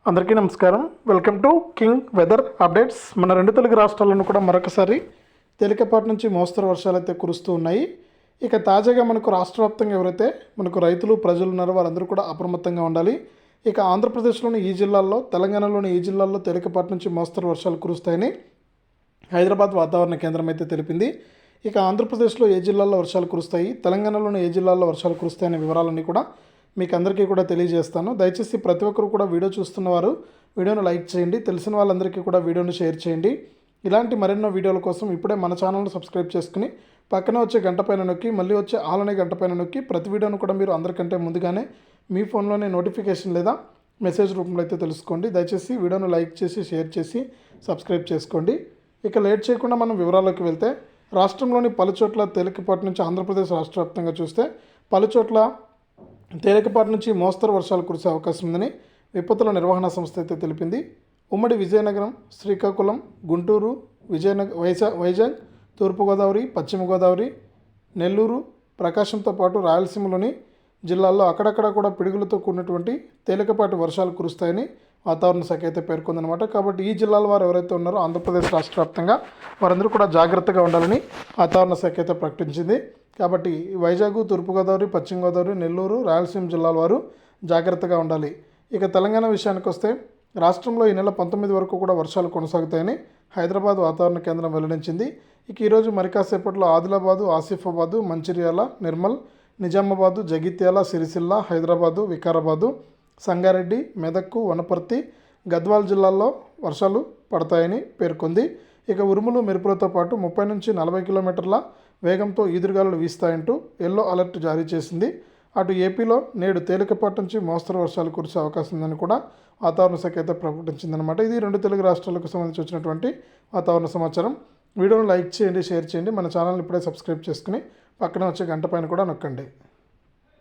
అందరికీ నమస్కారం. Welcome to King Weather updates. మన రెండు తెలుగు రాష్ట్రాలను కూడా మరొకసారి తేలికపాటి నుంచి మోస్తరు వర్షాలు అయితే కురుస్తూ ఉన్నాయి. ఇక తాజాగా మనకు రాష్ట్ర వ్యాప్తంగా ఎవరైతే మనకు రైతులు ప్రజలు ఉన్నారో వారందరూ కూడా అప్రమత్తంగా ఉండాలి. ఇక ఆంధ్రప్రదేశ్లోని ఈ జిల్లాల్లో, తెలంగాణలోని ఈ జిల్లాల్లో తేలికపాటి నుంచి మోస్తరు వర్షాలు కురుస్తాయని హైదరాబాద్ వాతావరణ కేంద్రం అయితే తెలిపింది. ఇక ఆంధ్రప్రదేశ్లో ఏ జిల్లాల్లో వర్షాలు కురుస్తాయి, తెలంగాణలోని ఏ జిల్లాల్లో వర్షాలు కురుస్తాయనే వివరాలన్నీ కూడా మీకు అందరికీ కూడా తెలియజేస్తాను. దయచేసి ప్రతి ఒక్కరు కూడా వీడియో చూస్తున్నవారు వీడియోను లైక్ చేయండి, తెలిసిన వాళ్ళందరికీ కూడా వీడియోను షేర్ చేయండి. ఇలాంటి మరెన్నో వీడియోల కోసం ఇప్పుడే మన ఛానల్ను సబ్స్క్రైబ్ చేసుకుని పక్కన వచ్చే గంట పైన నొక్కి, మళ్ళీ వచ్చే ఆల్ అనే గంట పైన నొక్కి ప్రతి వీడియోను కూడా మీరు అందరికంటే ముందుగానే మీ ఫోన్లోనే నోటిఫికేషన్ లేదా మెసేజ్ రూపంలో అయితే తెలుసుకోండి. దయచేసి వీడియోను లైక్ చేసి షేర్ చేసి సబ్స్క్రైబ్ చేసుకోండి. ఇక లేట్ చేయకుండా మనం వివరాల్లోకి వెళ్తే, రాష్ట్రంలోని పలుచోట్ల తేలికపాటి నుంచి ఆంధ్రప్రదేశ్ రాష్ట్ర వ్యాప్తంగా చూస్తే పలుచోట్ల తేలికపాటి నుంచి మోస్తరు వర్షాలు కురిసే అవకాశం ఉందని విపత్తుల నిర్వహణ సంస్థ అయితే తెలిపింది. ఉమ్మడి విజయనగరం, శ్రీకాకుళం, గుంటూరు, వైజాగ్, తూర్పుగోదావరి, పశ్చిమ గోదావరి, నెల్లూరు, ప్రకాశంతో పాటు రాయలసీమలోని జిల్లాల్లో అక్కడక్కడ కూడా పిడుగులతో కూడినటువంటి తేలికపాటి వర్షాలు కురుస్తాయని వాతావరణ శాఖ అయితే పేర్కొందనమాట. కాబట్టి ఈ జిల్లాల వారు ఎవరైతే ఉన్నారో ఆంధ్రప్రదేశ్ రాష్ట్ర వ్యాప్తంగా వారందరూ కూడా జాగ్రత్తగా ఉండాలని వాతావరణ శాఖ అయితే ప్రకటించింది. కాబట్టి వైజాగ్, తూర్పుగోదావరి, పశ్చిమ గోదావరి, నెల్లూరు, రాయలసీమ జిల్లాల వారు జాగ్రత్తగా ఉండాలి. ఇక తెలంగాణ విషయానికి వస్తే, రాష్ట్రంలో ఈ నెల 19 వరకు కూడా వర్షాలు కొనసాగుతాయని హైదరాబాద్ వాతావరణ కేంద్రం వెల్లడించింది. ఇక ఈరోజు మరి కాసేపట్లో ఆదిలాబాదు, ఆసిఫాబాదు, మంచిర్యాల, నిర్మల్, నిజామాబాదు, జగిత్యాల, సిరిసిల్ల, హైదరాబాదు, వికారాబాదు, సంగారెడ్డి, మెదక్, వనపర్తి, గద్వాల్ జిల్లాల్లో వర్షాలు పడతాయని పేర్కొంది. ఇక ఉరుములు, మెరుపులతో పాటు 30 నుంచి 40 కిలోమీటర్ల వేగంతో ఈదురుగాలులు వీస్తాయంటూ ఎల్లో అలర్ట్ జారీ చేసింది. అటు ఏపీలో నేడు తేలికపాటి నుంచి మోస్తరు వర్షాలు కురిసే అవకాశం ఉందని కూడా వాతావరణ శాఖ అయితే ప్రకటించిందనమాట. ఇది రెండు తెలుగు రాష్ట్రాలకు సంబంధించి వచ్చినటువంటి వాతావరణ సమాచారం. వీడియోను లైక్ చేయండి, షేర్ చేయండి. మన ఛానల్ని ఇప్పుడే సబ్స్క్రైబ్ చేసుకుని పక్కన వచ్చే గంట పైన కూడా నొక్కండి.